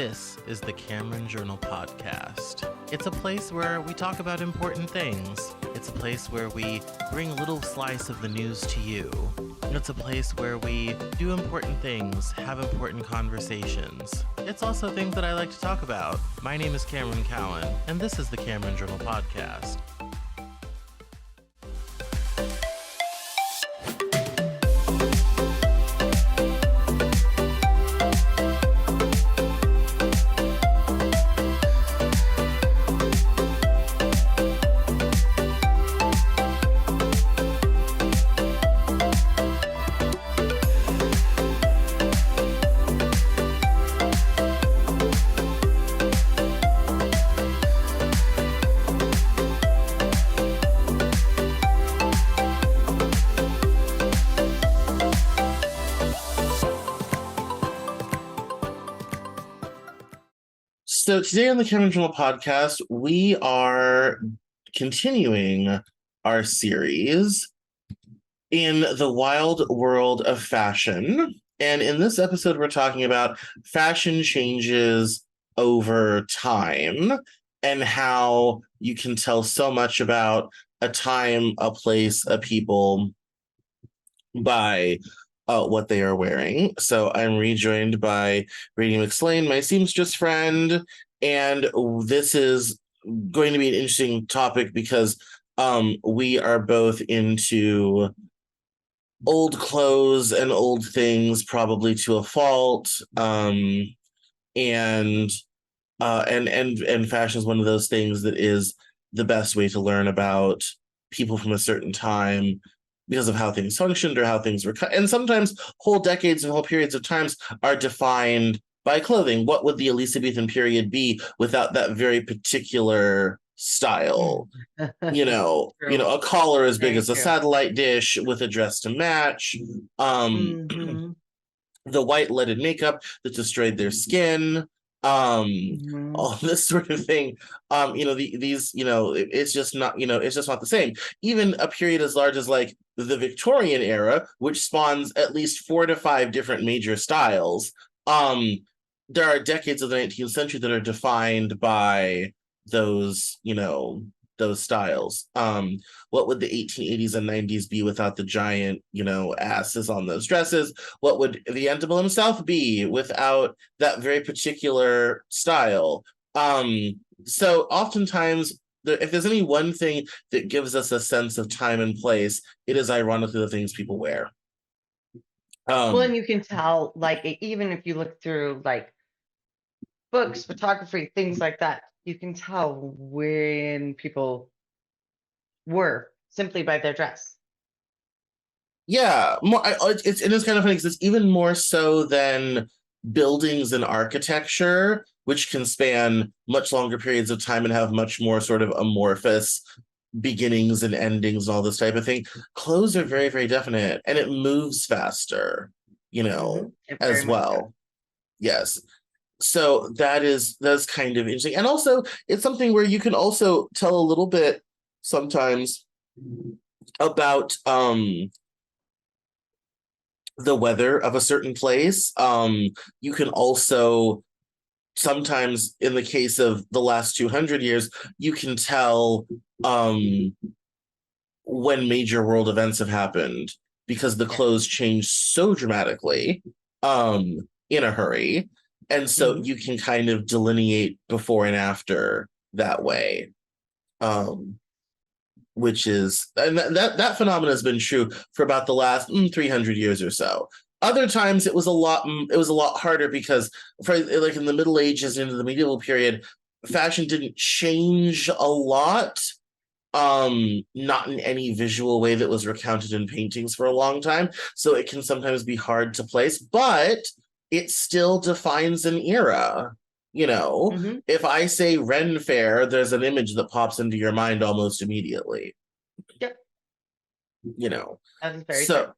This is the Cameron Journal Podcast. It's a place where we talk about important things. It's a place where we bring a little slice of the news to you. It's a place where we do important things, have important conversations. It's also things that I like to talk about. My name is Cameron Cowan, and this is the Cameron Journal Podcast. So today on the Cameron Journal Podcast, we are continuing our series in the wild world of fashion. And in this episode, we're talking about fashion changes over time and how you can tell so much about a time, a place, a people by what they are wearing. So I'm rejoined by Brady McSlane, my seamstress friend, and this is going to be an interesting topic because we are both into old clothes and old things, probably to a fault, and fashion is one of those things that is the best way to learn about people from a certain time, because of how things functioned or how things were cut. And sometimes whole decades and whole periods of times are defined by clothing. What would the Elizabethan period be without that very particular style? A collar as big as a satellite dish with a dress to match. The white leaded makeup that destroyed their skin. All this sort of thing. It's just not the same. Even a period as large as like the Victorian era, which spawns at least 4 to 5 different major styles. There are decades of the 19th century that are defined by those styles. What would the 1880s and 90s be without the giant, asses on those dresses? What would the antebellum South be without that very particular style? So oftentimes, if there's any one thing that gives us a sense of time and place, it is ironically the things people wear. And you can tell, like, even if you look through, like, books, photography, things like that, you can tell when people were simply by their dress. Yeah, it's kind of funny because it's even more so than buildings and architecture, which can span much longer periods of time and have much more sort of amorphous beginnings and endings and all this type of thing. Clothes are very, very definite, and it moves faster, as well. Yes. So that's kind of interesting. And also, it's something where you can also tell a little bit sometimes about the weather of a certain place. You can also sometimes, in the case of the last 200 years, you can tell when major world events have happened because the clothes change so dramatically in a hurry. And so you can kind of delineate before and after that way. Which is, and that phenomenon has been true for about the last 300 years or so. Other times it was a lot harder because for like in the Middle Ages into the medieval period, fashion didn't change a lot, not in any visual way that was recounted in paintings for a long time. So it can sometimes be hard to place, but it still defines an era. If I say Ren Fair, there's an image that pops into your mind almost immediately. Yep. That is very true.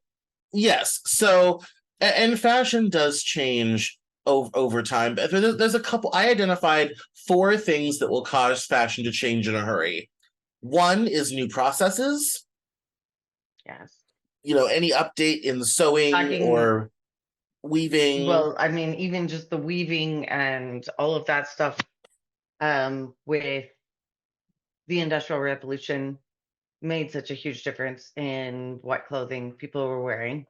Yes. So, and fashion does change over time. But there's a couple. I identified 4 things that will cause fashion to change in a hurry. One is new processes. Yes. Any update in sewing or weaving. Well, I mean, even just the weaving and all of that stuff, with the Industrial Revolution made such a huge difference in what clothing people were wearing.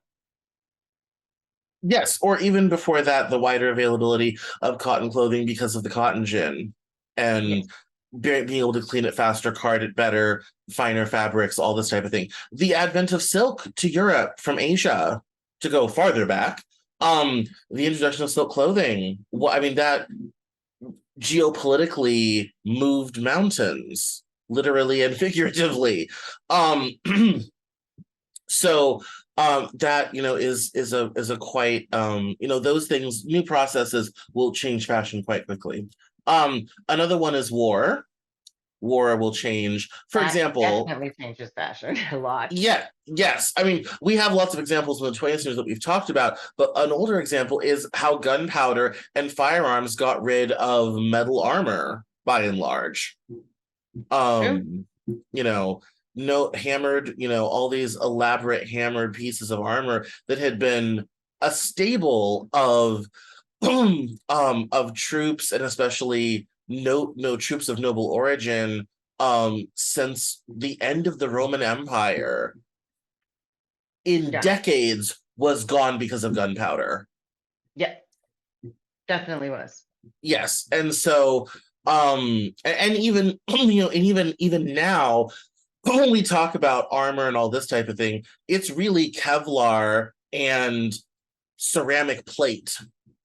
Yes, or even before that, the wider availability of cotton clothing because of the cotton gin and Yes. being able to clean it faster, card it better, finer fabrics, all this type of thing. The advent of silk to Europe from Asia, to go farther back, the introduction of silk clothing. Well, I mean, that geopolitically moved mountains, literally and figuratively. Um, so that is a quite those things, new processes will change fashion quite quickly. Another one is war will change, for That example. definitely changes fashion a lot. Yeah, yes, I mean, we have lots of examples in the 20th century that we've talked about, but an older example is how gunpowder and firearms got rid of metal armor by and large. True. You know, no hammered, all these elaborate hammered pieces of armor that had been a staple of of troops, and especially no troops of noble origin, since the end of the Roman Empire, in Yeah. decades, was gone because of gunpowder. Yeah. Definitely was. Yes. And so and even even now, when we talk about armor and all this type of thing, it's really Kevlar and ceramic plate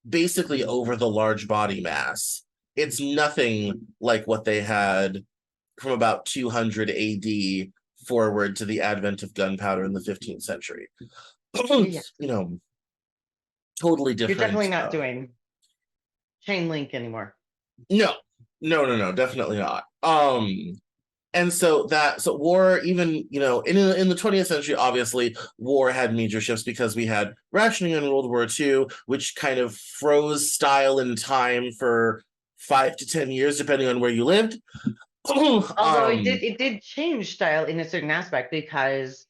basically over the large body mass. It's nothing like what they had from about 200 AD forward to the advent of gunpowder in the 15th century. Yeah. Totally different. You're definitely not doing chain link anymore. No, definitely not. And so war, even in the 20th century, obviously war had major shifts because we had rationing in World War II, which kind of froze style in time for 5 to 10 years, depending on where you lived. Although it did change style in a certain aspect, because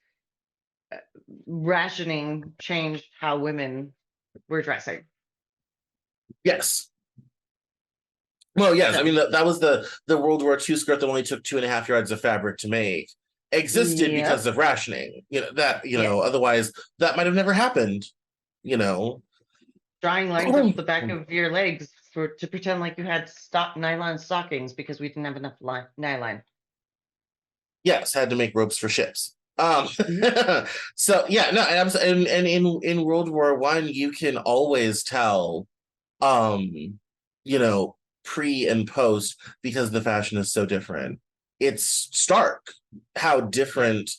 rationing changed how women were dressing. Yes. Well, yes. I mean, that was the World War II skirt that only took 2.5 yards of fabric to make, existed because of rationing. Otherwise that might have never happened. Drawing lines up the back of your legs to pretend like you had nylon stockings because we didn't have enough nylon. Yes, had to make ropes for ships. So yeah, no, and in World War I, you can always tell, pre and post, because the fashion is so different. It's stark how different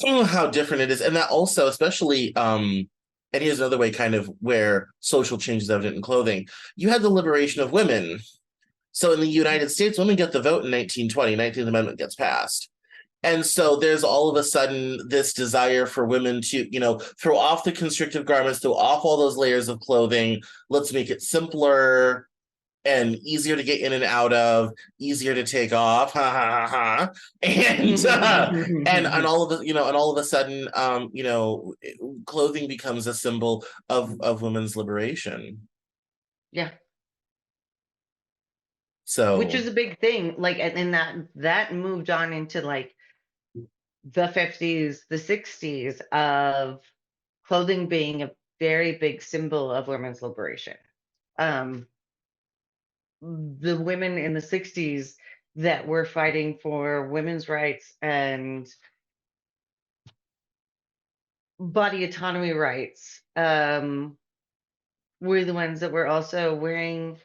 it is. And that also, especially, and here's another way kind of where social change is evident in clothing. You had the liberation of women. So in the United States, women get the vote in 1920, 19th Amendment gets passed. And so there's all of a sudden this desire for women to, throw off the constrictive garments, throw off all those layers of clothing. Let's make it simpler and easier to get in and out of, easier to take off, ha ha ha ha, and all of a sudden, clothing becomes a symbol of women's liberation. Yeah. So, which is a big thing, like, and that moved on into like the 50s, the 60s, of clothing being a very big symbol of women's liberation. The women in the 60s that were fighting for women's rights and body autonomy rights, were the ones that were also wearing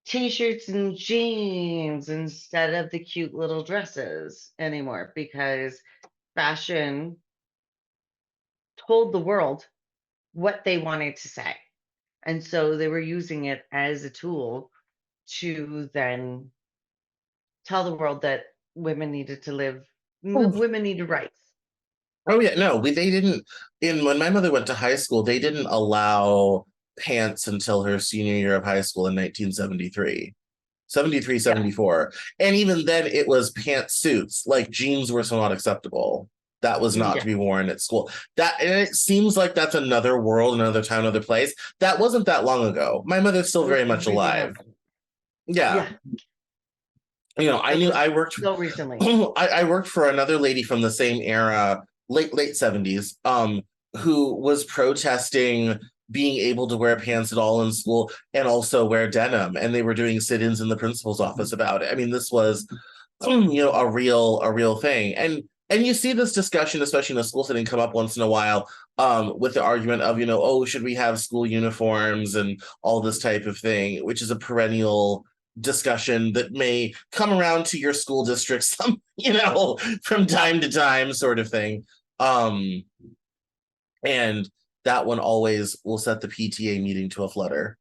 t-shirts and jeans instead of the cute little dresses anymore, because fashion told the world what they wanted to say. And so they were using it as a tool to then tell the world that women needed to live, women needed rights. Oh yeah, no, they didn't. When my mother went to high school, they didn't allow pants until her senior year of high school in 1973. 73, 74. Yeah. And even then it was pantsuits. Like jeans were so not acceptable. That was not to be worn at school. That, and it seems like that's another world, another time, another place. That wasn't that long ago. My mother's still very much alive. Yeah. You know, I worked so recently. I worked for another lady from the same era, late 70s, who was protesting being able to wear pants at all in school and also wear denim, and they were doing sit-ins in the principal's office about it. I mean, this was you know, a real thing. And you see this discussion, especially in a school setting, come up once in a while, with the argument of, you know, oh, should we have school uniforms and all this type of thing, which is a perennial discussion that may come around to your school district some, you know, from time to time, sort of thing. And that one always will set the PTA meeting to a flutter.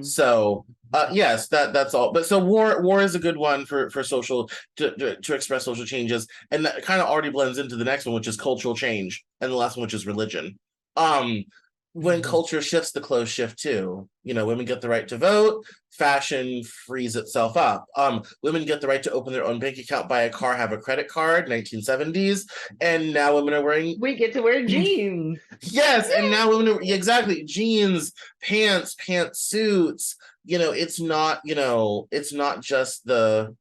So yes, that's all. But so war is a good one for social to express social changes, and that kind of already blends into the next one, which is cultural change, and the last one, which is religion. When culture shifts, the clothes shift too. You know, women get the right to vote, fashion frees itself up. Women get the right to open their own bank account, buy a car, have a credit card, 1970s, and now women are wearing. We get to wear jeans. Yes, and now women are exactly jeans, pantsuits. You know, it's not, you know, it's not just the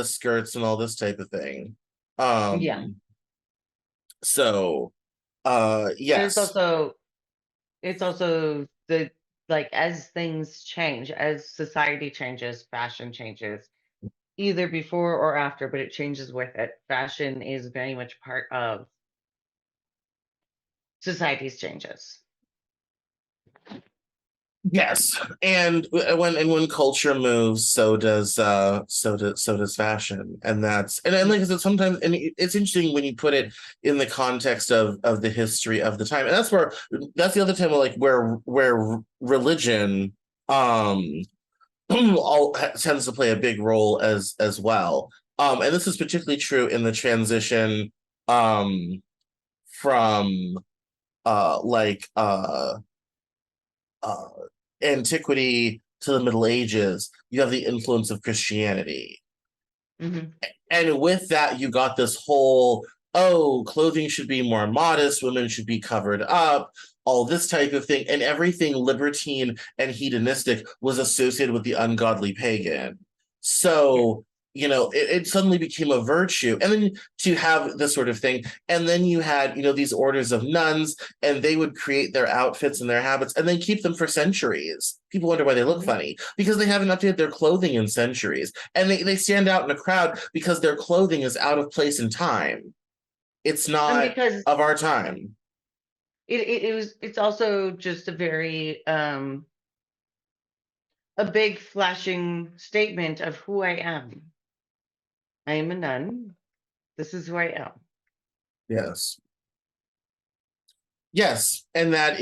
skirts and all this type of thing. So, yes. It's also the, like, as things change, as society changes, fashion changes, either before or after, but it changes with it. Fashion is very much part of society's changes. Yes, and when culture moves, so does fashion, and that's and like I said, sometimes, and it's interesting when you put it in the context of the history of the time, and that's the other time where religion all tends to play a big role as well, and this is particularly true in the transition from antiquity to the Middle Ages. You have the influence of Christianity. And with that, you got this whole, oh, clothing should be more modest, women should be covered up, all this type of thing. And everything libertine and hedonistic was associated with the ungodly pagan. So, you know, it suddenly became a virtue. And then to have this sort of thing. And then you had, you know, these orders of nuns, and they would create their outfits and their habits and then keep them for centuries. People wonder why they look funny, because they haven't updated their clothing in centuries. And they stand out in a crowd because their clothing is out of place in time. It's not of our time. It's also just a very a big flashing statement of who I am. I am a nun. This is who I am. Yes. Yes, and that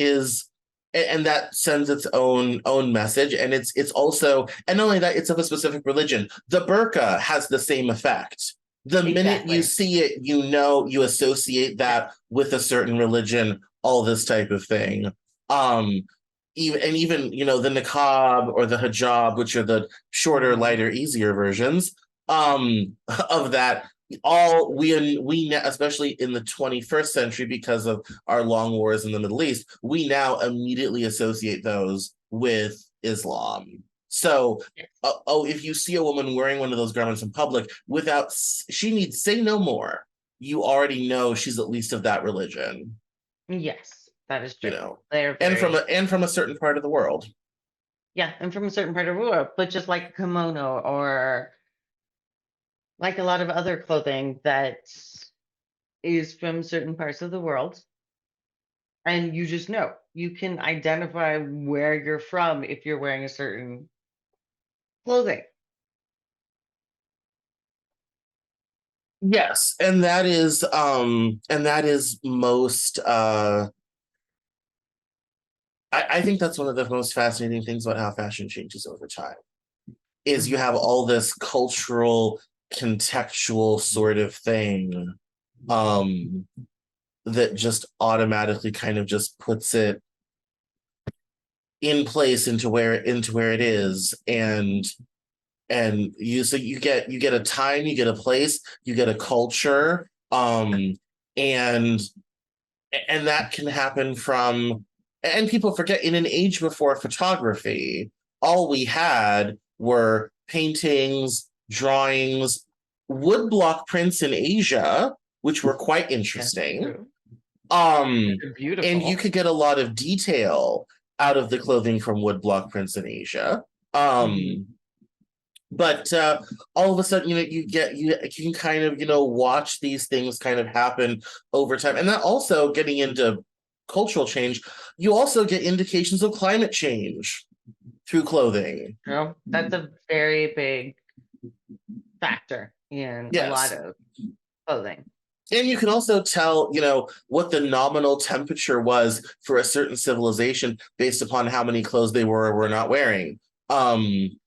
sends its own message, and it's also, and not only that, it's of a specific religion. The burqa has the same effect. The minute you see it, you know, you associate that with a certain religion, all this type of thing. Even you know, the niqab or the hijab, which are the shorter, lighter, easier versions of that. All we especially in the 21st century, because of our long wars in the Middle East, we now immediately associate those with Islam. So, if you see a woman wearing one of those garments in public, she needs say no more. You already know she's at least of that religion. Yes, that is true. You know, and from a certain part of the world. Yeah, and from a certain part of the world, but just like a kimono or like a lot of other clothing that is from certain parts of the world. And you just know, you can identify where you're from if you're wearing a certain clothing. Yes, and that is most I think that's one of the most fascinating things about how fashion changes over time, is you have all this cultural, contextual sort of thing that just automatically kind of just puts it in place into where it is. And you get a time, you get a place, you get a culture, and that can happen from, and people forget, in an age before photography, all we had were paintings, drawings, woodblock prints in Asia, which were quite interesting. And you could get a lot of detail out of the clothing from woodblock prints in Asia. But all of a sudden, you can kind of, watch these things kind of happen over time. And that also, getting into cultural change, you also get indications of climate change through clothing. That's a very big factor in a lot of clothing. And you can also tell, what the nominal temperature was for a certain civilization based upon how many clothes they were or were not wearing. Fashion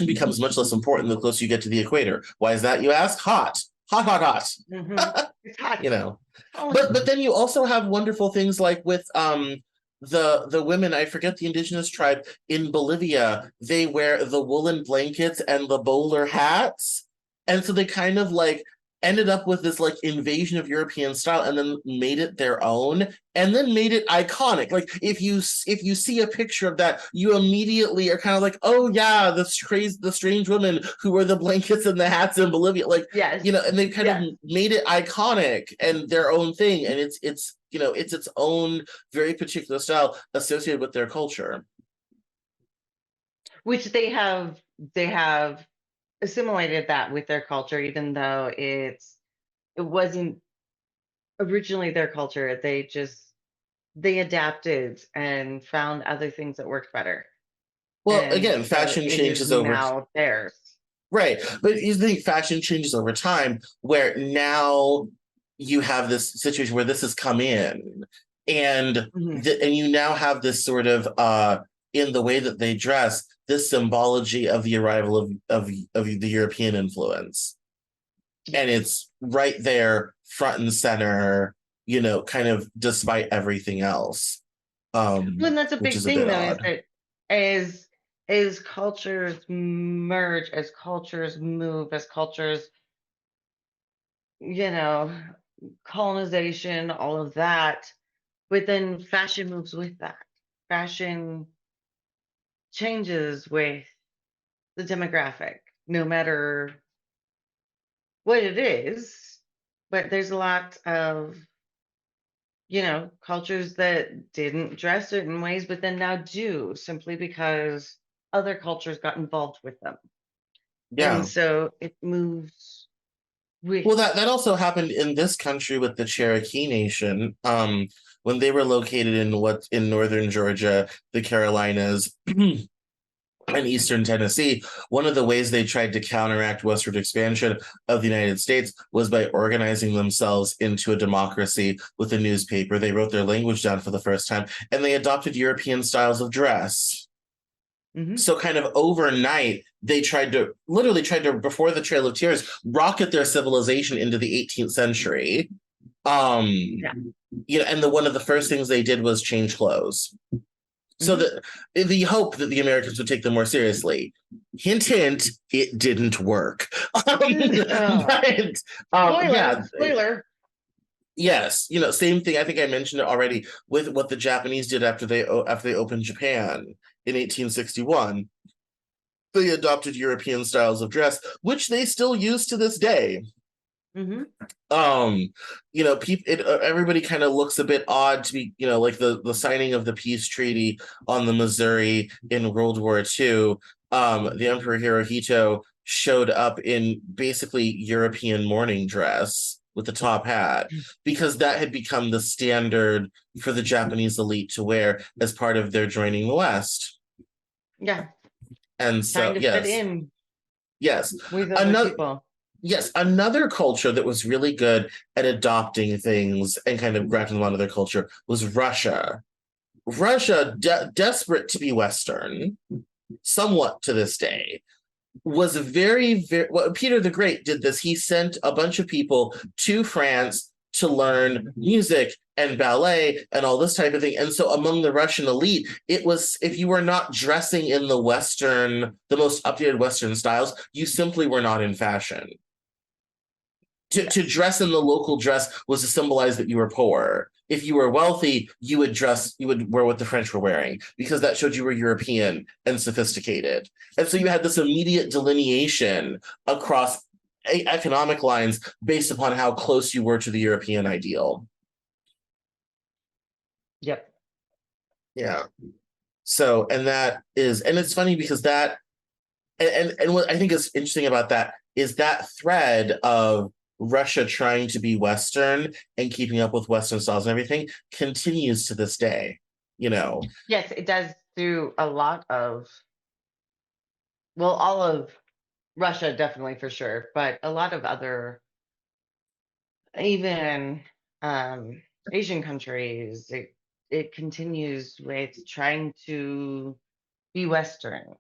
becomes much less important the closer you get to the equator. Why is that, you ask? Hot. It's hot. But then you also have wonderful things like with the women, I forget the indigenous tribe in Bolivia, they wear the woolen blankets and the bowler hats. And so they kind of like ended up with this like invasion of European style and then made it their own and then made it iconic. Like if you see a picture of that, you immediately are kind of like, oh yeah, the strange women who wear the blankets and the hats in Bolivia. Like, and they kind of made it iconic and their own thing. And it's its own very particular style associated with their culture. Which they have assimilated that with their culture, even though it wasn't originally their culture. They adapted and found other things that worked better. Well, again, fashion changes over now theirs. Right. But you think fashion changes over time, where now you have this situation where this has come in and and you now have this sort of in the way that they dress, this symbology of the arrival of the European influence. And it's right there, front and center, kind of despite everything else. And that's a big thing, though, is that as cultures merge, as cultures move, as cultures, colonization, all of that, but then fashion moves with that. Fashion changes with the demographic, no matter what it is. But there's a lot of, cultures that didn't dress certain ways, but then now do, simply because other cultures got involved with them. Yeah. And so it moves with. Well, that also happened in this country with the Cherokee Nation. When they were located in northern Georgia, the Carolinas, and eastern Tennessee, one of the ways they tried to counteract westward expansion of the United States was by organizing themselves into a democracy with a newspaper. They wrote their language down for the first time, and they adopted European styles of dress. So kind of overnight, they literally tried to, before the Trail of Tears, rocket their civilization into the 18th century. And one of the first things they did was change clothes. So the hope that the Americans would take them more seriously. Hint, hint, it didn't work. Spoiler. Yes, same thing. I think I mentioned it already with what the Japanese did after they opened Japan in 1861. They adopted European styles of dress, which they still use to this day. Everybody kind of looks a bit odd to be, like the signing of the peace treaty on the Missouri in World War II. The Emperor Hirohito showed up in basically European morning dress with the top hat, because that had become the standard for the Japanese elite to wear as part of their joining the West. Yeah. And so, yes. Fit in. Yes. With other people. Yes, another culture that was really good at adopting things and kind of grafting them onto their culture was Russia. Russia, desperate to be Western, somewhat to this day, was very, very... Well, Peter the Great did this. He sent a bunch of people to France to learn music and ballet and all this type of thing. And so among the Russian elite, it was, if you were not dressing in the most updated Western styles, you simply were not in fashion. To dress in the local dress was to symbolize that you were poor. If you were wealthy, you would wear what the French were wearing because that showed you were European and sophisticated. And so you had this immediate delineation across economic lines based upon how close you were to the European ideal. Yep. Yeah. So, and it's funny because that, and what I think is interesting about that is that thread of Russia trying to be Western and keeping up with Western styles and everything continues to this day, you know. Yes, it does through a lot of, well, all of Russia, definitely for sure, but a lot of other, even Asian countries, it continues with trying to be Western.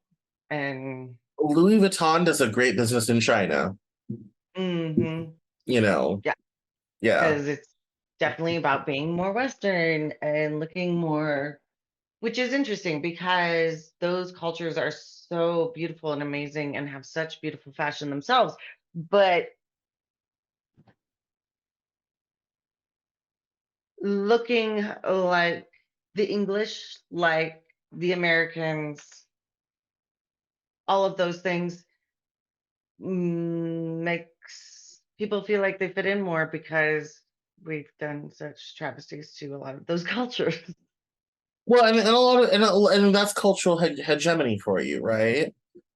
And Louis Vuitton does a great business in China, mm-hmm. you know. Yeah. Yeah. Because it's definitely about being more Western and looking more, which is interesting because those cultures are so beautiful and amazing and have such beautiful fashion themselves. But looking like the English, like the Americans, all of those things makes people feel like they fit in more because we've done such travesties to a lot of those cultures. Well, and a lot of and that's cultural hegemony for you, right?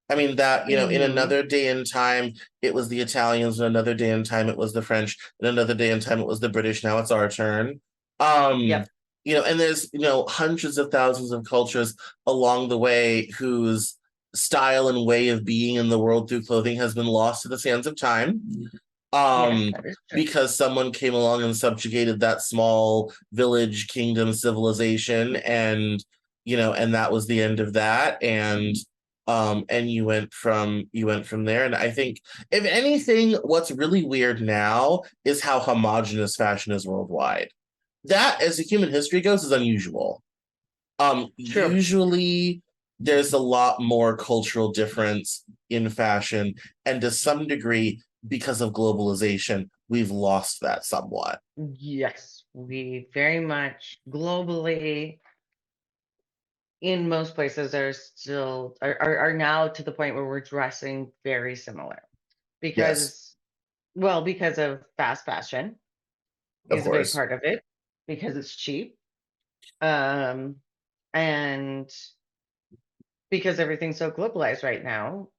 I mean that, you know, in Mm-hmm. another day and time it was the Italians, in another day and time it was the French, in another day and time it was the British. Now it's our turn. Um, Yep. you know, and there's, you know, hundreds of thousands of cultures along the way whose style and way of being in the world through clothing has been lost to the sands of time. Yes, Um, that is true. because someone came along and subjugated that small village kingdom civilization, and you know, and that was the end of that. And you went from there. And I think if anything, what's really weird now is how homogenous fashion is worldwide. That, as the human history goes, is unusual. True. Usually there's a lot more cultural difference in fashion, and to some degree, because of globalization, we've lost that somewhat. Yes, we very much globally in most places are still are now to the point where we're dressing very similar Yes, because, well, because of fast fashion of is a big course. part of it because it's cheap. Um, and because everything's so globalized right now,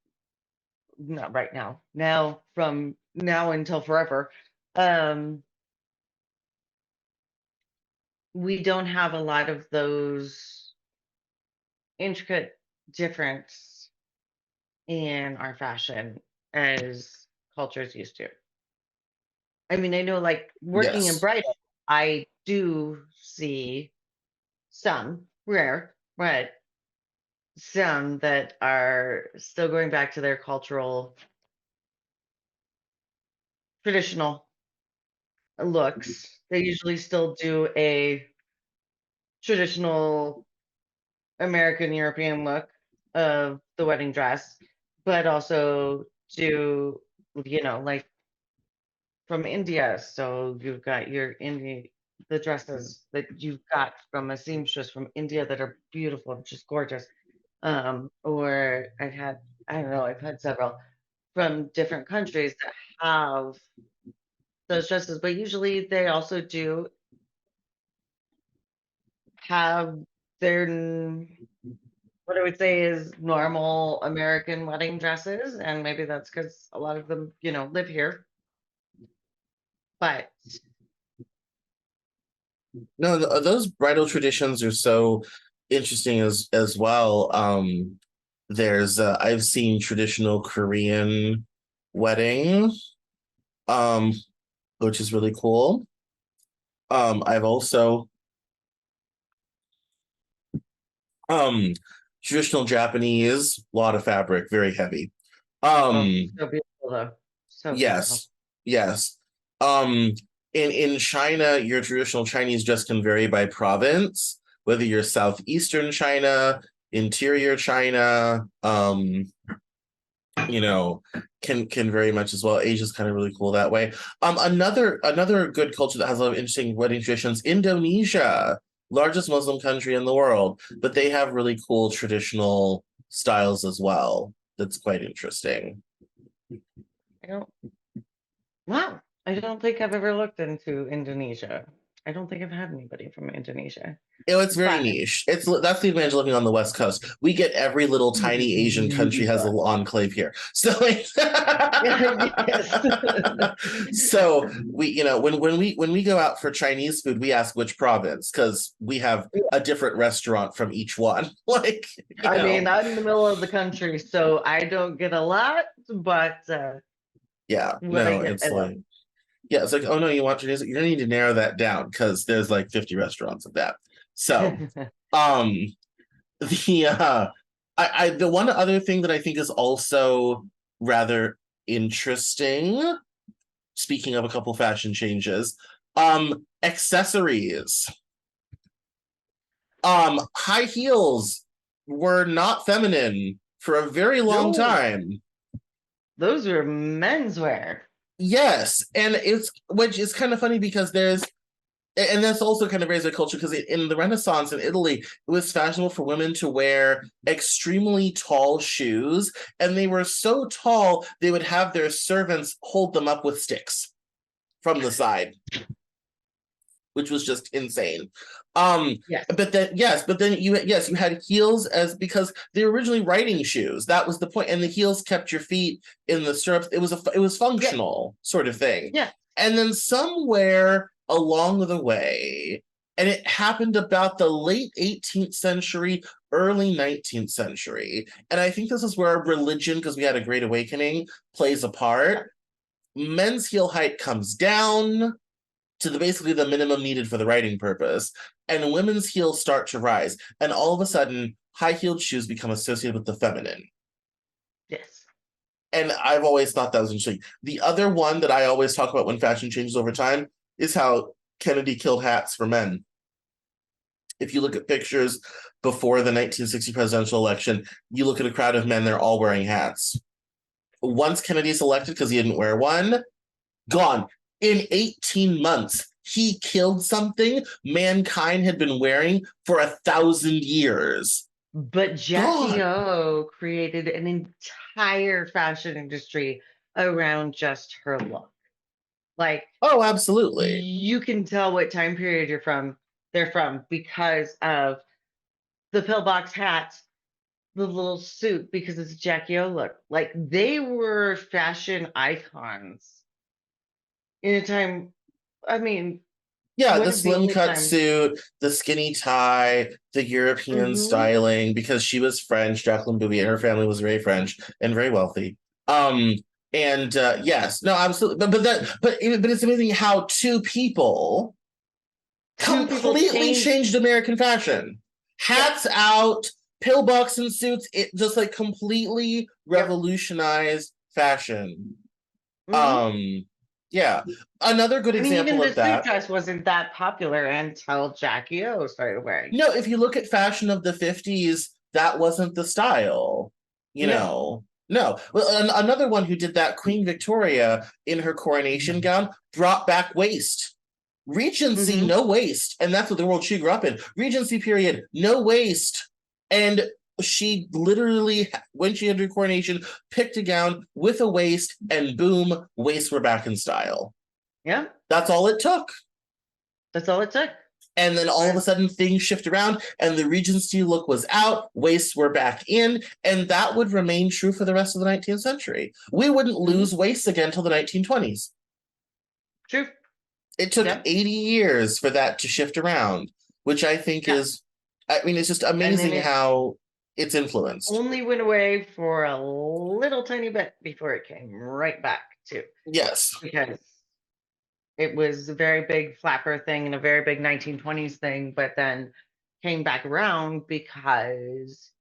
not right now, now from now until forever, um, we don't have a lot of those intricate difference in our fashion as cultures used to. I mean, I know like working in Yes. bridal, I do see some rare, but some that are still going back to their cultural traditional looks. They usually still do a traditional American European look of the wedding dress, but also do, like from India. So you've got your Indian, the dresses that you've got from a seamstress from India that are beautiful, just gorgeous. Or I don't know, I've had several from different countries that have those dresses, but usually they also do have their what I would say is normal American wedding dresses, and maybe that's because a lot of them, live here. But No, those bridal traditions are so interesting as well. There's I've seen traditional Korean wedding, um, which is really cool. I've also um traditional Japanese, a lot of fabric, very heavy. oh, Um, so beautiful though, so beautiful. yes, yes. Um, in China, your traditional Chinese dress can vary by province, whether you're southeastern China, interior China, you know, can very much as well. Asia's kind of really cool that way. Another good culture that has a lot of interesting wedding traditions, Indonesia, largest Muslim country in the world, but they have really cool traditional styles as well. That's quite interesting. I don't, wow. I don't think I've ever looked into Indonesia. I don't think I've had anybody from Indonesia. It's very But niche. That's the advantage of living on the West Coast. We get every little tiny Asian country has a little enclave here. So so we, when we go out for Chinese food, we ask which province because we have a different restaurant from each one. Like, I mean, I'm in the middle of the country, so I don't get a lot, but yeah, when I no, get, it's like, yeah, it's like, oh no, you want Chinese? You need to narrow that down because there's like 50 restaurants of that. So, um, the one other thing that I think is also rather interesting, speaking of a couple fashion changes, accessories. High heels were not feminine for a very long time. Those are menswear. Yes, and which is kind of funny because and that's also kind of raised a culture because in the Renaissance in Italy, it was fashionable for women to wear extremely tall shoes, and they were so tall they would have their servants hold them up with sticks from the side, which was just insane. Yes. But then you had heels as because they were originally riding shoes. That was the point, and the heels kept your feet in the stirrups. It was functional sort of thing. Yeah. And then somewhere along the way, and it happened about the late 18th century, early 19th century, and I think this is where religion, because we had a Great Awakening, plays a part. Men's heel height comes down to basically the minimum needed for the writing purpose, and women's heels start to rise, and all of a sudden high-heeled shoes become associated with the feminine. Yes. And I've always thought that was interesting. The other one that I always talk about when fashion changes over time is how Kennedy killed hats for men. If you look at pictures before the 1960 presidential election, you look at a crowd of men, they're all wearing hats. Once Kennedy's elected, because he didn't wear one, gone. In 18 months, he killed something mankind had been wearing for 1,000 years. But Jackie O created an entire fashion industry around just her look. Like, oh, absolutely. You can tell what time period they're from because of the pillbox hat, the little suit, because it's a Jackie O look. Like, they were fashion icons in a time, I mean, yeah, the slim cut suit, the skinny tie, the European styling, because she was French, Jacqueline Bouvier, her family was very French and very wealthy. And yes, no, absolutely. But it's amazing how two people completely changed American fashion. Hats out, pillbox and suits, it just like completely revolutionized fashion. Yeah. Another good example even of that. The suit dress wasn't that popular until Jackie O started wearing. No, if you look at fashion of the 50s, that wasn't the style. No. Well, another one who did that, Queen Victoria, in her coronation gown, brought back waist. Regency, no waist. And that's what the world she grew up in. Regency period, no waist. And she literally, when she had her coronation, picked a gown with a waist, and boom, waists were back in style. Yeah. That's all it took. That's all it took. And then all of a sudden things shift around and the Regency look was out, waists were back in, and that would remain true for the rest of the 19th century. We wouldn't lose waists again until the 1920s. True. It took 80 years for that to shift around, which I think is, I mean, it's just amazing how it's influenced. Only went away for a little tiny bit before it came right back too. Yes. Because it was a very big flapper thing and a very big 1920s thing, but then came back around because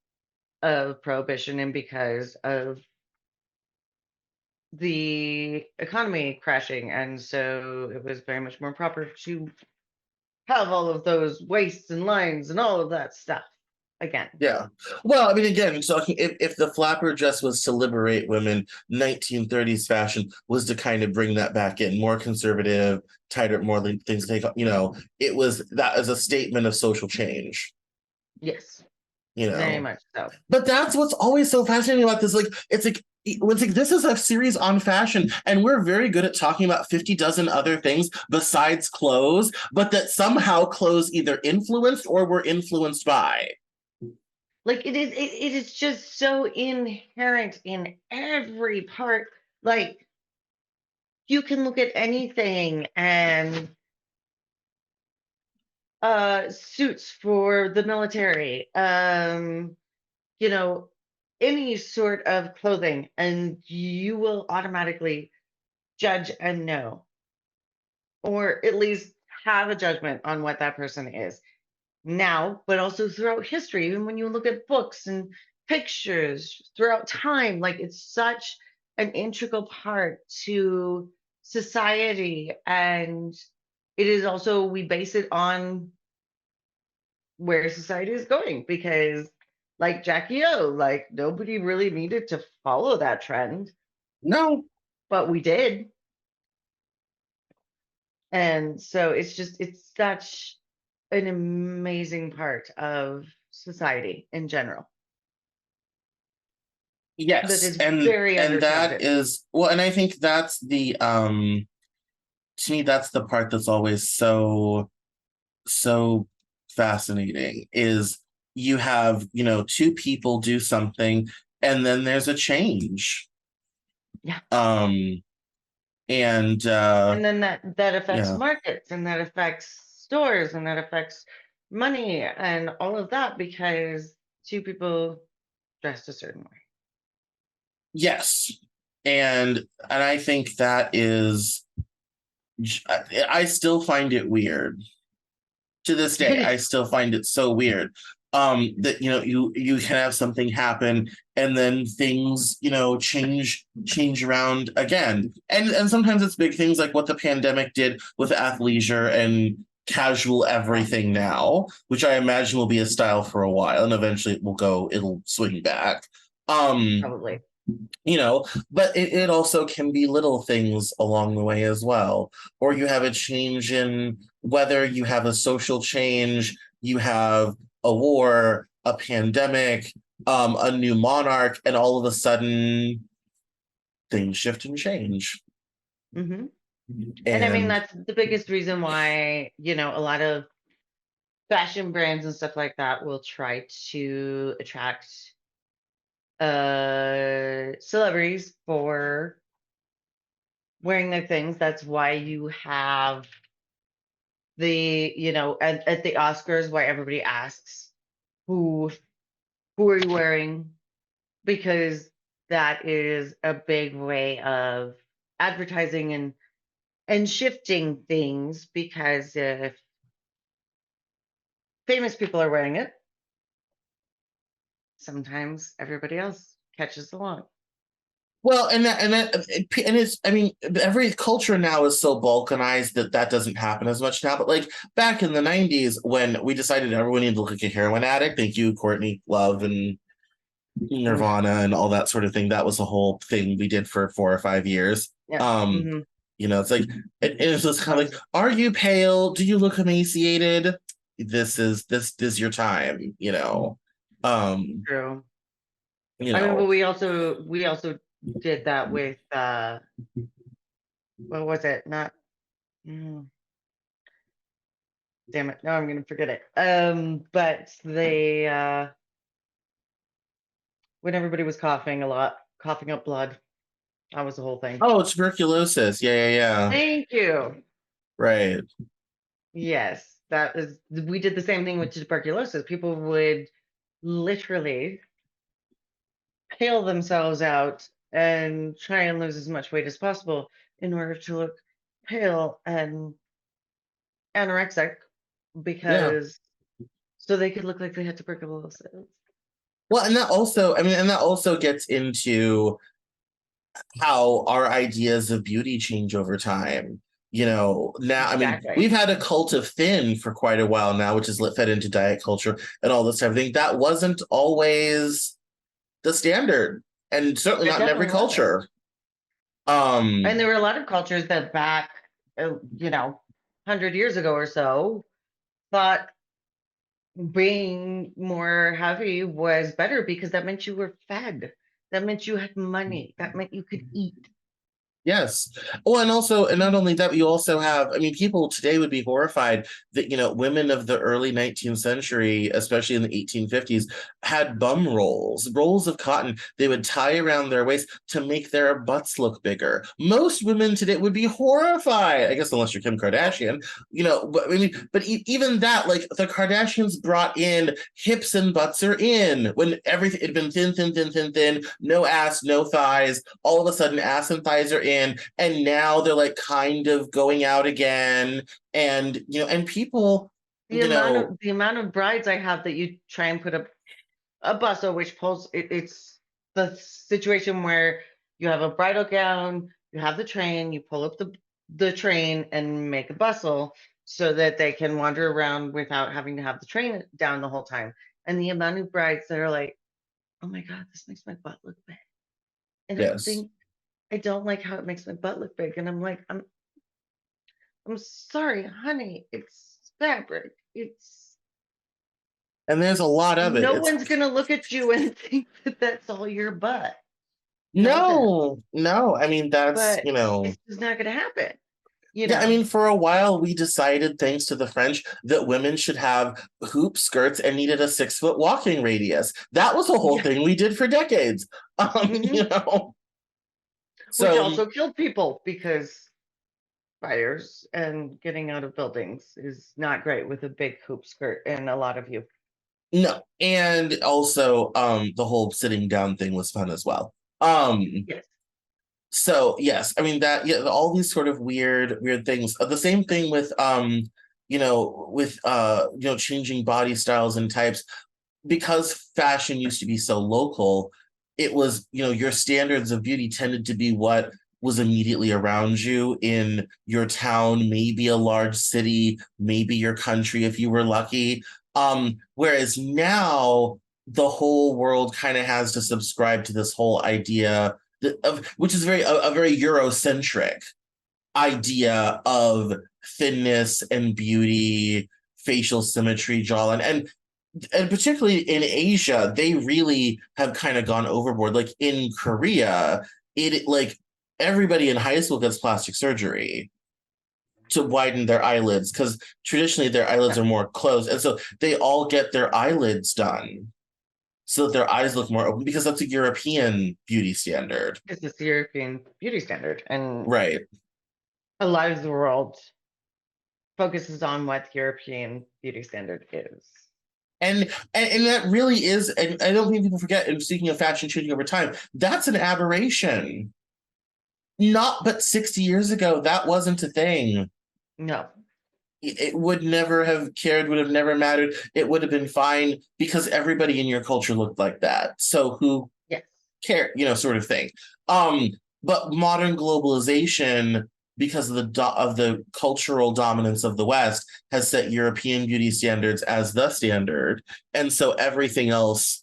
of prohibition and because of the economy crashing. And so it was very much more proper to have all of those waists and lines and all of that stuff. again. Yeah. Well, I mean, again, so if the flapper dress was to liberate women, 1930s fashion was to kind of bring that back in, more conservative, tighter, more things take, it was that as a statement of social change. Yes. You know, very much so. But that's what's always so fascinating about this. Like, it's like this is a series on fashion, and we're very good at talking about 50 dozen other things besides clothes, but that somehow clothes either influenced or were influenced by. Like it is just so inherent in every part. Like you can look at anything and suits for the military, you know, any sort of clothing, and you will automatically judge and know, or at least have a judgment on what that person is now, but also throughout history. Even when you look at books and pictures throughout time, like it's such an integral part to society. And it is also, we base it on where society is going, because like Jackie O, like nobody really needed to follow that trend, No. but we did. And so it's such an amazing part of society in general that Yes. is And very that undercounted. is, well, and I think that's the to me, that's the part that's always so fascinating is you have, two people do something and then there's a change. Yeah. Um and And then that affects yeah. markets, and that affects stores, and that affects money and all of that, because two people dressed a certain way. Yes. And I think that is I still find it weird. To this day, I still find it so weird. That you can have something happen and then things, change around again. And sometimes it's big things like what the pandemic did with athleisure and casual everything now, which I imagine will be a style for a while and eventually it'll swing back. Um, Probably. But it also can be little things along the way as well. Or you have a change in whether you have a social change, you have a war, a pandemic, a new monarch, and all of a sudden things shift and change. Mm-hmm. And I mean, And that's the biggest reason why, a lot of fashion brands and stuff like that will try to attract celebrities for wearing their things. That's why you have at the Oscars, why everybody asks who who are you wearing, because that is a big way of advertising and shifting things, because if famous people are wearing it, sometimes everybody else catches along. well, and it's, I mean, every culture now is so balkanized that doesn't happen as much now. But like back in the 90s, when we decided everyone needed to look like a heroin addict, thank you, Courtney Love and Nirvana and all that sort of thing. That was a whole thing we did for 4 or 5 years. Yeah. Mm-hmm. It's like it's just kind of like, are you pale? Do you look emaciated? This is your time, True. you I mean, but know. we also did that with what was it? Not mm, damn it. No, I'm gonna forget it. But they when everybody was coughing a lot, coughing up blood. That was the whole thing. Oh, tuberculosis. Yeah. Thank you. Right. Yes, we did the same thing with tuberculosis. People would literally pale themselves out and try and lose as much weight as possible in order to look pale and anorexic, Yeah. because so they could look like they had tuberculosis. Well, and that also gets into how our ideas of beauty change over time. Now, I mean, Exactly. we've had a cult of thin for quite a while now, which is fed into diet culture and all this type of thing. That wasn't always the standard, and certainly It not in every definitely wasn't. culture. And Um, there were a lot of cultures that back, 100 years ago or so, thought being more heavy was better because that meant you were fed. That meant you had money. That meant you could eat. Yes. Well, and also, and not only that, you also have, I mean, people today would be horrified that, women of the early 19th century, especially in the 1850s, had bum rolls of cotton they would tie around their waist to make their butts look bigger. Most women today would be horrified, I guess, unless you're Kim Kardashian, but I mean, but even that, like the Kardashians brought in hips and butts are in when everything had been thin, thin, thin, thin, thin, no ass, no thighs. All of a sudden, ass and thighs are in, and now they're like kind of going out again. And and people, The amount of brides I have that you try and put a bustle, which pulls it's the situation where you have a bridal gown, you have the train, you pull up the train and make a bustle so that they can wander around without having to have the train down the whole time. And the amount of brides that are like, oh my God, this makes my butt look big. And yes. I don't like how it makes my butt look big. And I'm like, I'm sorry, honey, it's fabric. It's And there's a lot of it. No It's one's gonna look at you and think that that's all your butt. No offense, no. I mean, that's, but it's just not gonna happen. You yeah, I know, mean, for a while, we decided, thanks to the French, that women should have hoop skirts and needed a 6 foot walking radius. That was a whole yeah, thing we did for decades. hmm which So also killed people because fires and getting out of buildings is not great with a big hoop skirt and a lot of you. no, and also, the whole sitting down thing was fun as well. Yes, So yes, I mean that, yeah, all these sort of weird things. The same thing with changing body styles and types, because fashion used to be so local. It was, your standards of beauty tended to be what was immediately around you in your town, maybe a large city, maybe your country if you were lucky. Whereas now the whole world kind of has to subscribe to this whole idea of, which is a very Eurocentric idea of thinness and beauty, facial symmetry, jawline, and particularly in Asia, they really have kind of gone overboard. Like in Korea, it like everybody in high school gets plastic surgery to widen their eyelids, because traditionally their eyelids yeah, are more closed, and so they all get their eyelids done so that their eyes look more open, because that's a European beauty standard. this is the European beauty standard, and Right. a lot of the world focuses on what the European beauty standard is. And that really is, and I don't think people forget, and speaking of fashion changing over time, that's an aberration. Not but 60 years ago, that wasn't a thing. No, It would never have cared, would have never mattered. It would have been fine because everybody in your culture looked like that. So who yes, cared, sort of thing. Um, but modern globalization, because of the cultural dominance of the West, has set European beauty standards as the standard, and so everything else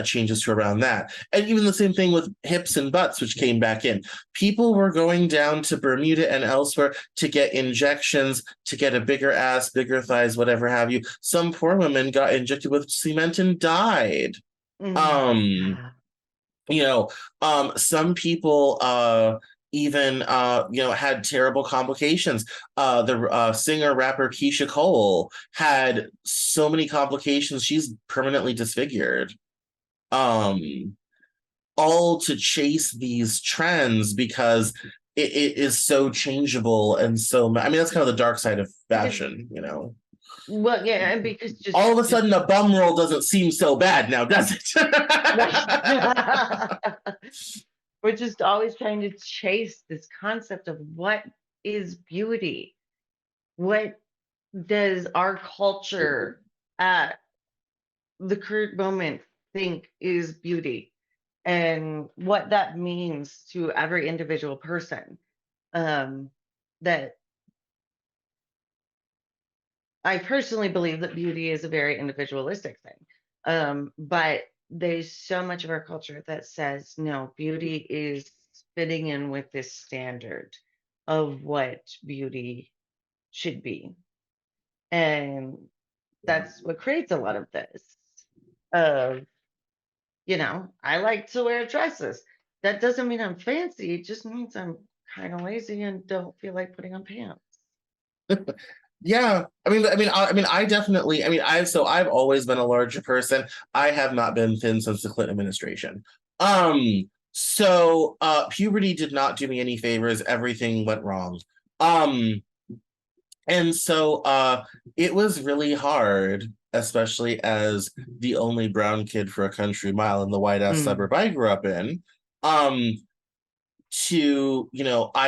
changes to around that. And even the same thing with hips and butts, which came back in. People were going down to Bermuda and elsewhere to get injections, to get a bigger ass, bigger thighs, whatever have you. Some poor women got injected with cement and died. um yeah. you know some people even had terrible complications. The singer rapper Keisha Cole had so many complications, she's permanently disfigured, um all to chase these trends because it is so changeable. And so, I mean, that's kind of the dark side of Because fashion. Well, yeah, and because All of a just sudden a bum roll doesn't seem so bad now, does right. it? We're just always trying to chase this concept of what is beauty? What does our culture at the current moment think is beauty? And what that means to every individual person. Um, that I personally believe that beauty is a very individualistic thing. But there's so much of our culture that says, no, beauty is fitting in with this standard of what beauty should be. And that's what creates a lot of this. Of, I like to wear dresses. That doesn't mean I'm fancy. It just means I'm kind of lazy and don't feel like putting on pants. Yeah, I definitely, I've always been a larger person. I have not been thin since the Clinton administration. Puberty did not do me any favors. Everything went wrong. Um, and so it was really hard, especially as the only brown kid for a country mile in the white ass suburb I grew up in. I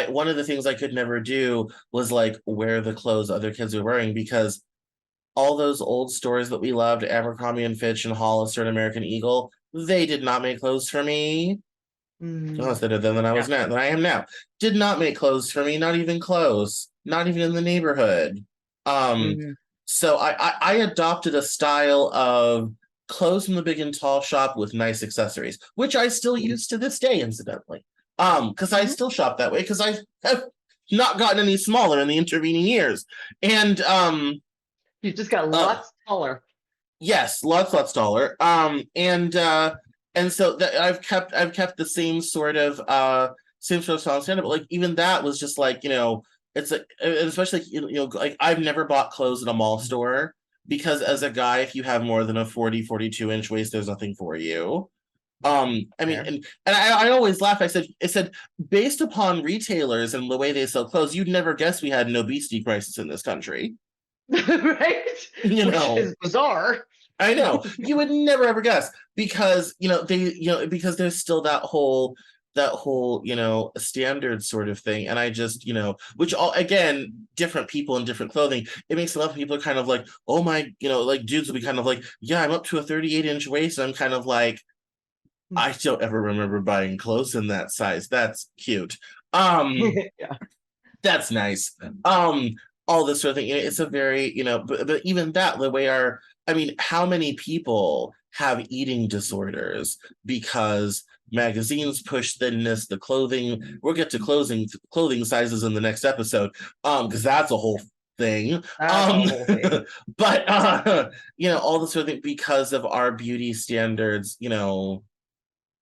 one of the things I could never do was like wear the clothes other kids were wearing, because all those old stores that we loved, Abercrombie and Fitch and Hollister and American Eagle, they did not make clothes for me. Less than than I was now, than I am now. Did not make clothes for me, not even close, not even in the neighborhood. So I adopted a style of clothes from the big and tall shop with nice accessories, which I still use to this day, incidentally. Because I still shop that way, because I have not gotten any smaller in the intervening years. And you just got lots taller. Yes, lots taller. And so that I've kept the same sort of style stand up, but like even that was just like, it's like, especially like I've never bought clothes in a mall store, because as a guy, if you have more than a 42-inch waist, there's nothing for you. And I always laugh. I said, based upon retailers and the way they sell clothes, you'd never guess we had an obesity crisis in this country. Right? Which is bizarre. I know. You would never ever guess, because because there's still that whole standard sort of thing. And I just, which all, again, different people in different clothing, it makes a lot of people are kind of like, oh my, like dudes will be kind of like, yeah, I'm up to a 38-inch waist. And I'm kind of like, I don't ever remember buying clothes in that size. That's cute. Yeah. That's nice. All this sort of thing. It's a very, but even that, the way how many people have eating disorders because magazines push thinness, the clothing. We'll get to clothing sizes in the next episode, because that's a whole thing. But all this sort of thing, because of our beauty standards,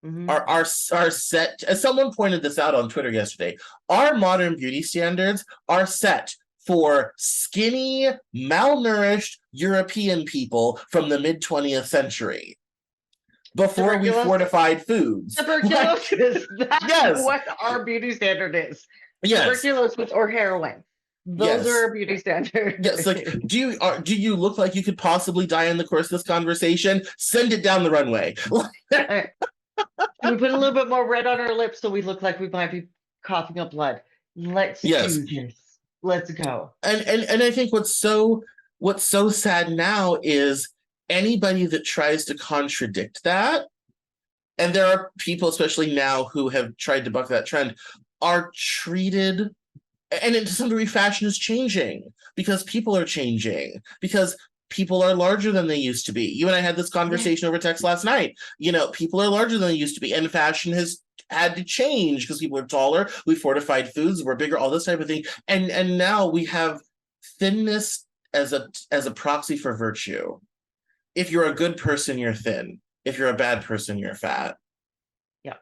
are set, as someone pointed this out on Twitter yesterday, our modern beauty standards are set for skinny, malnourished European people from the mid 20th century, before we fortified foods. Tuberculosis. That's what our beauty standard is. Yes. Tuberculosis or heroin. Those are our beauty standards. Yes, like do you look like you could possibly die in the course of this conversation? Send it down the runway. We put a little bit more red on our lips so we look like we might be coughing up blood. Let's do this. Let's go. And I think what's so sad now is anybody that tries to contradict that, and there are people, especially now, who have tried to buck that trend, are treated, and to some degree fashion is changing because people are changing, because people are larger than they used to be. You and I had this conversation over text last night. People are larger than they used to be, and fashion has had to change because people are taller. We fortified foods, we're bigger, all this type of thing, and now we have thinness as a proxy for virtue. If you're a good person, you're thin. If you're a bad person, you're fat. Yeah.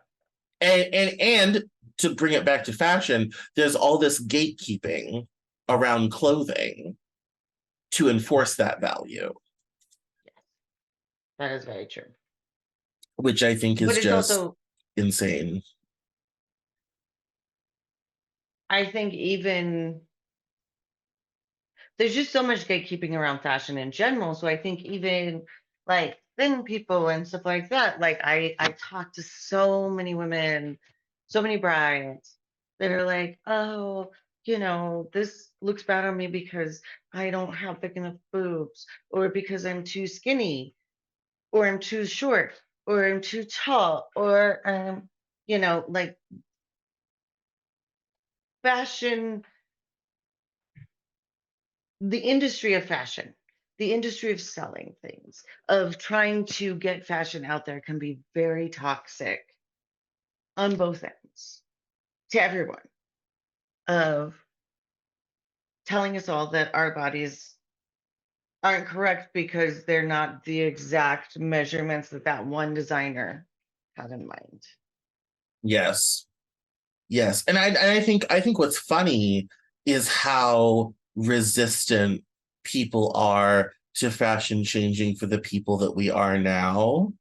And to bring it back to fashion, there's all this gatekeeping around clothing to enforce that value. Yes, that is very true. Which I think is just also insane. I think even there's just so much gatekeeping around fashion in general. So I think even like thin people and stuff like that, like I talk to so many women, so many brides that are like, oh, this looks bad on me because I don't have thick enough boobs, or because I'm too skinny, or I'm too short, or I'm too tall, or like fashion the industry of fashion, the industry of selling things, of trying to get fashion out there can be very toxic on both ends to everyone, of telling us all that our bodies aren't correct because they're not the exact measurements that that one designer had in mind. Yes. Yes. And I think what's funny is how resistant people are to fashion changing for the people that we are now,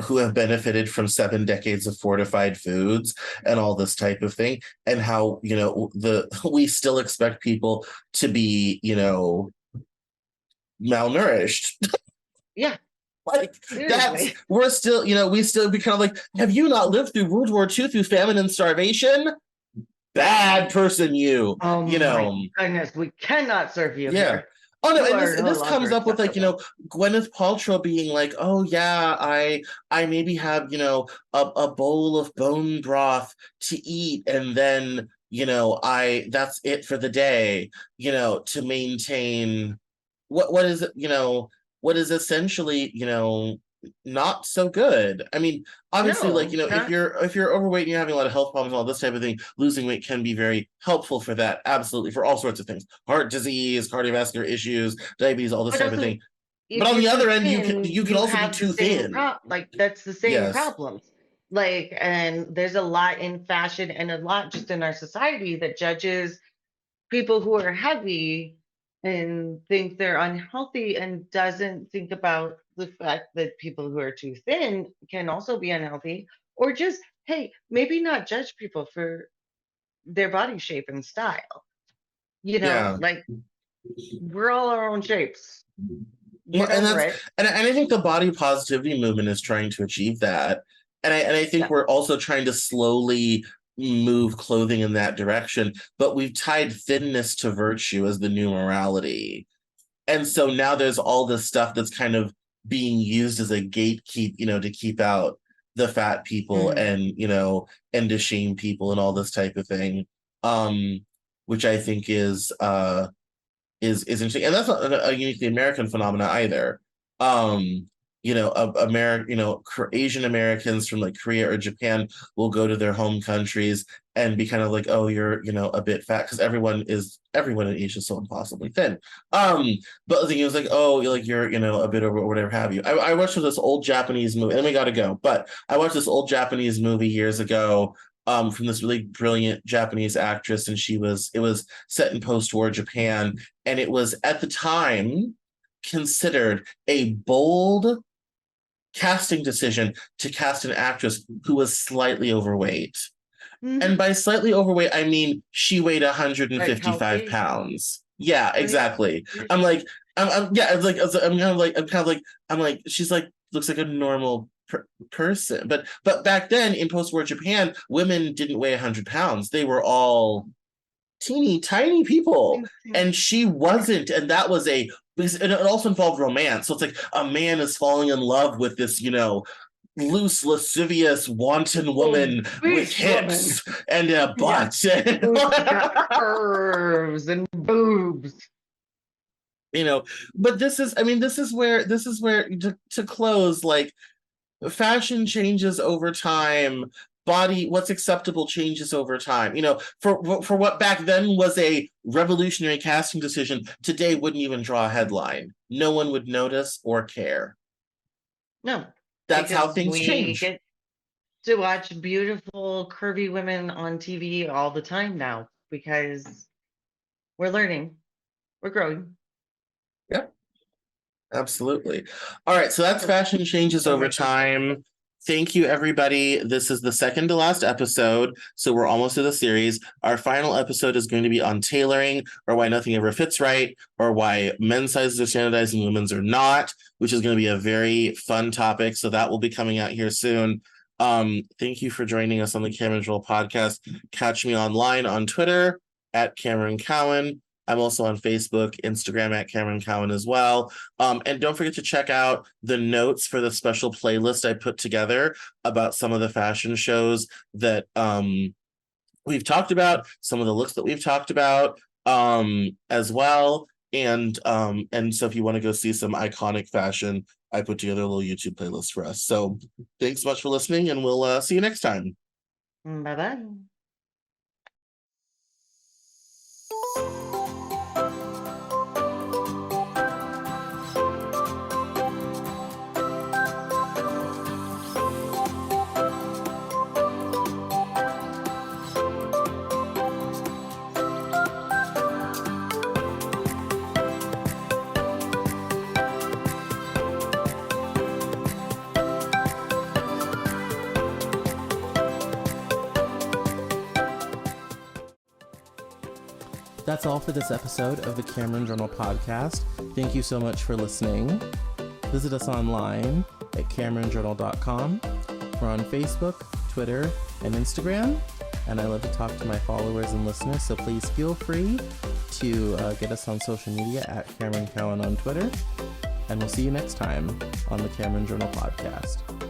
who Yes. have benefited from 7 decades of fortified foods and all this type of thing, and how, we still expect people to be, malnourished. Yeah. Like, that's, Seriously. we're still, we still be kind of like, have you not lived through World War II through famine and starvation? Bad person, you. Oh You my know, goodness, we cannot serve you yeah. here. Oh no, You and are this no this longer comes up with, like, acceptable. Gwyneth Paltrow being like, oh yeah, I maybe have, a bowl of bone broth to eat, and then, I that's it for the day, to maintain what is it, what is essentially, not so good. I mean, obviously, like, No, if not you're overweight and you're having a lot of health problems and all this type of thing, losing weight can be very helpful for that. Absolutely, for all sorts of things: heart disease, cardiovascular issues, diabetes, all this but type of also thing. But if on you're the too other end, you can thin, you can you also be have the too same thin. like that's the same Yes. problems. Like, and there's a lot in fashion and a lot just in our society that judges people who are heavy and think they're unhealthy and doesn't think about the fact that people who are too thin can also be unhealthy, or just, hey, maybe not judge people for their body shape and style. Yeah. Like, we're all our own shapes. Well, Get and over that's it. and I think the body positivity movement is trying to achieve that. And I think Yeah. we're also trying to slowly move clothing in that direction, but we've tied thinness to virtue as the new morality. And so now there's all this stuff that's kind of being used as a gatekeep, to keep out the fat people, Mhm. and, and to shame people and all this type of thing. Which I think is interesting, and that's not a uniquely American phenomena either. American, Asian Americans from, like, Korea or Japan will go to their home countries and be kind of like, oh, you're, a bit fat, because everyone in Asia is so impossibly thin. But the thing is, like, oh, you're, a bit over, or whatever have you. I watched this old Japanese movie, and we got to go, but I watched this old Japanese movie years ago, from this really brilliant Japanese actress, and it was set in post-war Japan, and it was at the time considered a bold casting decision to cast an actress who was slightly overweight. And Mhm. by slightly overweight, I mean she weighed Like 155 healthy. pounds. Yeah, Oh yeah. exactly. Yeah. I'm like, yeah, I'm like, she's like, looks like a normal person. But back then in post-war Japan, women didn't weigh 100 pounds. They were all teeny tiny people, and she wasn't, and that was because it also involved romance, so it's like a man is falling in love with this, loose, lascivious, wanton Oh, woman with beast woman. hips and a Yeah. butt. Who's got curves and boobs. you know but this is where to close, like, fashion changes over time. What's acceptable changes over time. For what back then was a revolutionary casting decision, today wouldn't even draw a headline. No one would notice or care. No, That's how because things we change. get to watch beautiful, curvy women on TV all the time now because we're learning, we're growing. Yeah, absolutely. All right, so that's fashion changes Oh over my goodness. time. Thank you, everybody. This is the second to last episode, so we're almost to the series. Our final episode is going to be on tailoring, or why nothing ever fits right, or why men's sizes are standardized and women's are not, which is going to be a very fun topic. So that will be coming out here soon. Thank you for joining us on the Cameron Joel podcast. Catch me online on Twitter at Cameron Cowan. I'm also on Facebook, Instagram at Cameron Cowan as well. And don't forget to check out the notes for the special playlist I put together about some of the fashion shows that we've talked about, some of the looks that we've talked about. as well. And so if you want to go see some iconic fashion, I put together a little YouTube playlist for us. So thanks so much for listening, and we'll see you next time. Bye-bye. That's all for this episode of the Cameron Journal podcast. Thank you so much for listening. Visit us online at CameronJournal.com. We're on Facebook, Twitter, and Instagram, and I love to talk to my followers and listeners, so please feel free to get us on social media at Cameron Cowan on Twitter, and we'll see you next time on the Cameron Journal podcast.